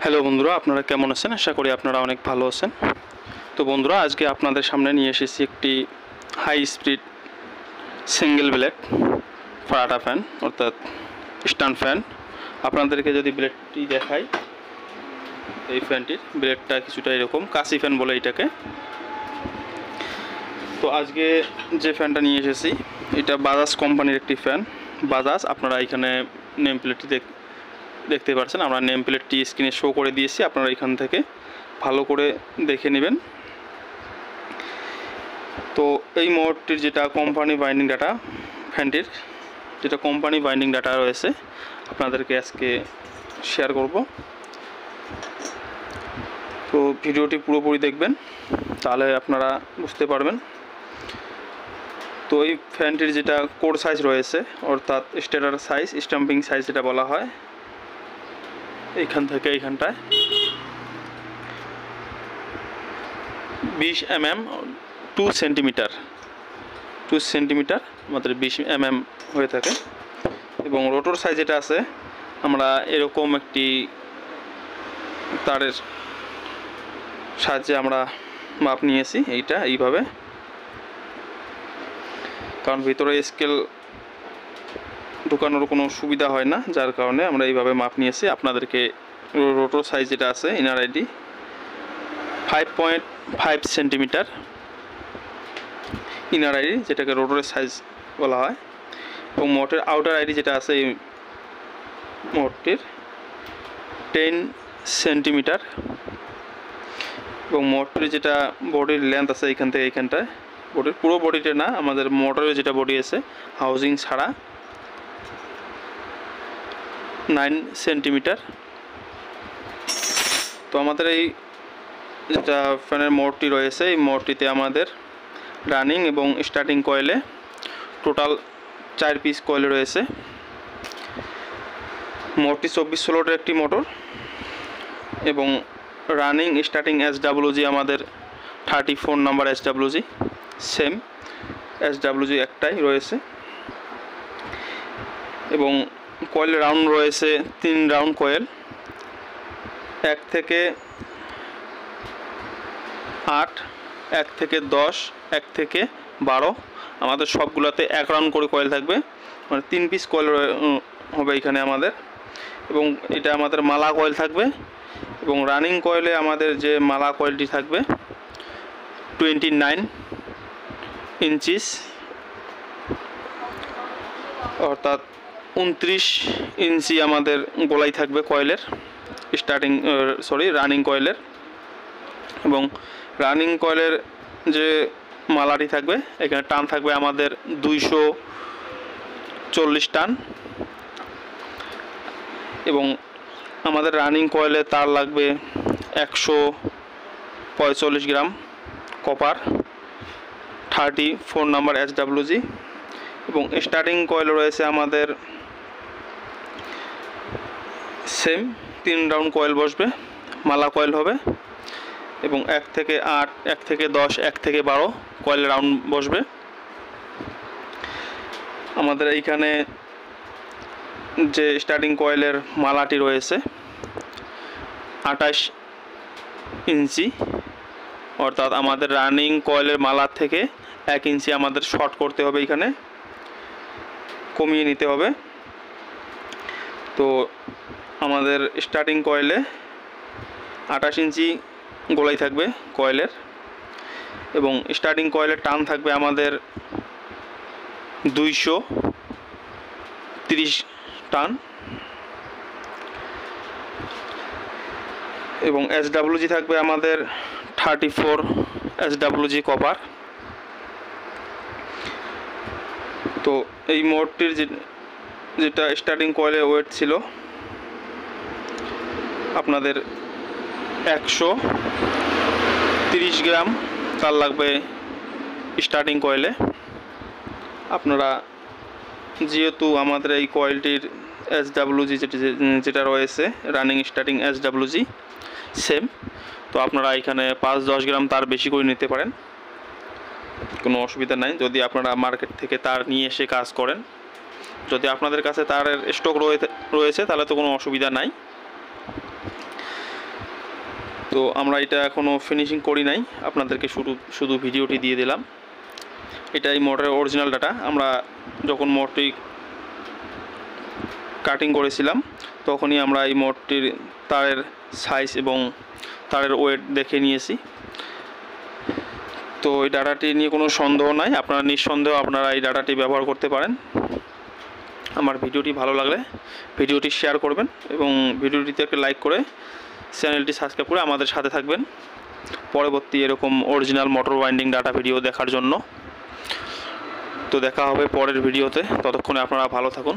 Hello বন্ধুরা, আপনারা কেমন আছেন? আশা করি আপনারা অনেক ভালো আছেন। তো বন্ধুরা, আজকে আপনাদের সামনে নিয়ে এসেছি একটি হাই স্পিড সিঙ্গেল ব্লেড ফারাটা ফ্যান, অর্থাৎ স্ট্যান্ড ফ্যান। আপনাদেরকে যদি ব্লেডটি দেখাই, এই ফ্যানটির ব্লেডটা কিছুটা এরকম, কাশি ফ্যান বলে এটাকে। তো আজকে যে ফ্যানটা নিয়ে এসেছি, এটা বাজাজ কোম্পানির একটি ফ্যান। বাজাজ, আপনারা এখানে নেম প্লেটটি দেখতে পাচ্ছেন। আমরা নেম প্লেটটি স্ক্রিনে শো করে দিয়েছি, আপনারা এখান থেকে ভালো করে দেখে নেবেন। তো এই মোটরটির যেটা কোম্পানি বাইন্ডিং ডাটা, ফ্যানটির যেটা কোম্পানি বাইন্ডিং ডাটা রয়েছে, আপনাদেরকে আজকে শেয়ার করব। তো ভিডিওটি পুরোপুরি দেখবেন, তাহলে আপনারা বুঝতে পারবেন। তো এই ফ্যানটির যেটা কোর সাইজ রয়েছে, অর্থাৎ স্টেটার সাইজ, স্টাম্পিং সাইজ যেটা বলা হয়, এইখান থেকে এইখানটায় 20 mm 2 সেন্টিমিটার আমাদের 20 mm হয়ে থাকে। এবং রোটর সাইজ যেটা আছে, আমরা এরকম একটি তারের সাহায্যে আমরা মাপ নিয়েছি, এইভাবে, কারণ ভিতরে স্কেল ঢোকানোর কোনো সুবিধা হয় না, যার কারণে আমরা এইভাবে মাপ নিয়েছি। আপনাদেরকে রোটর সাইজ যেটা আছে, inner ID 5.5 centimetre, inner ID যেটাকে রোটরের সাইজ বলা হয়। এবং মোটরের আউটার আইডি যেটা আছে, এই মোটরটির 10 সেন্টিমিটার। এবং মোটরের যেটা বডির লেন্থ আছে, এইখান থেকে এইখানটায়, বডির পুরো বডিটা না, আমাদের মোটরের যেটা বডি আছে হাউজিং ছাড়া, 9 সেন্টিমিটার। তো আমাদের এই যেটা ফ্যানের মোটরটি রয়েছে, এই মোটরটিতে আমাদের রানিং এবং স্টার্টিং কয়েলে টোটাল 4 পিস কয়েল রয়েছে। মোটরটি 24-16 একটি মোটর, এবং রানিং স্টার্টিং SWG আমাদের 34 নাম্বার SWG, সেম SWG একটাই রয়েছে। এবং কয়েল রাউন্ড রয়েছে 3 রাউন্ড কয়েল, 1 থেকে 8, 1 থেকে 10, 1 থেকে 12, আমাদের সবগুলোতে 1 রাউন্ড করে কয়েল থাকবে, মানে 3 পিস কয়েল হবে এখানে আমাদের। এবং এটা আমাদের মালা কয়েল থাকবে। এবং রানিং কয়েলে আমাদের যে মালা কয়েলটি থাকবে 29 ইঞ্চিস, অর্থাৎ 29 ইঞ্চি আমাদের গোলাই থাকবে কয়েলের, রানিং কয়েলের। এবং রানিং কয়েলের যে মালাটি থাকবে, এখানে টান থাকবে আমাদের 240 টান। এবং আমাদের রানিং কয়েলে তার লাগবে 145 গ্রাম কপার, 34 নাম্বার SWG। এবং স্টার্টিং কয়েল রয়েছে আমাদের সেম 3 রাউন্ড কয়েল বসবে, মালা কয়েল হবে। এবং 1 থেকে 8, 1 থেকে 10, 1 থেকে 12 কয়েল রাউন্ড বসবে। আমাদের এইখানে যে স্টার্টিং কয়েলের মালাটি রয়েছে 28 ইঞ্চি, অর্থাৎ আমাদের রানিং কয়েলের মালার থেকে 1 ইঞ্চি আমাদের শর্ট করতে হবে, এখানে কমিয়ে নিতে হবে। তো আমাদের স্টার্টিং কয়েলে 28 ইঞ্চি গোলাই থাকবে কয়েলের। এবং স্টার্টিং কয়েলের টান থাকবে আমাদের 230 টান। এবং SWG থাকবে আমাদের 34 SWG কপার। তো এই মোটরটির যেটা স্টার্টিং কয়েলের ওয়েট ছিল আপনাদের 130 গ্রাম, তার লাগবে স্টার্টিং কয়েলে। আপনারা যেহেতু আমাদের এই কয়েলটির SWG যেটা রয়েছে, রানিং স্টার্টিং SWG সেম, তো আপনারা এখানে 5-10 গ্রাম তার বেশি করে নিতে পারেন, কোনো অসুবিধা নাই। যদি আপনারা মার্কেট থেকে তার নিয়ে এসে কাজ করেন, যদি আপনাদের কাছে তারের স্টক রয়েছে তাহলে তো কোনো অসুবিধা নাই। তো আমরা এটা এখনও ফিনিশিং করি নাই, আপনাদেরকে শুধু ভিডিওটি দিয়ে দিলাম। এটাই মোটরের অরিজিনাল ডাটা। আমরা যখন মোটরটি কাটিং করেছিলাম তখনই আমরা এই মোটরটির তারের সাইজ এবং তারের ওয়েট দেখে নিয়েছি। তো এই ডাটাটি নিয়ে কোনো সন্দেহ নাই, আপনারা নিঃসন্দেহ আপনারা এই ডাটাটি ব্যবহার করতে পারেন। আমার ভিডিওটি ভালো লাগলে ভিডিওটি শেয়ার করবেন এবং ভিডিওটিতে একটা লাইক করে চ্যানেলটি সাবস্ক্রাইব করে আমাদের সাথে থাকবেন পরবর্তী এরকম original motor winding data video দেখার জন্য। তো দেখা হবে পরের ভিডিওতে, ততক্ষণে আপনারা ভালো থাকুন।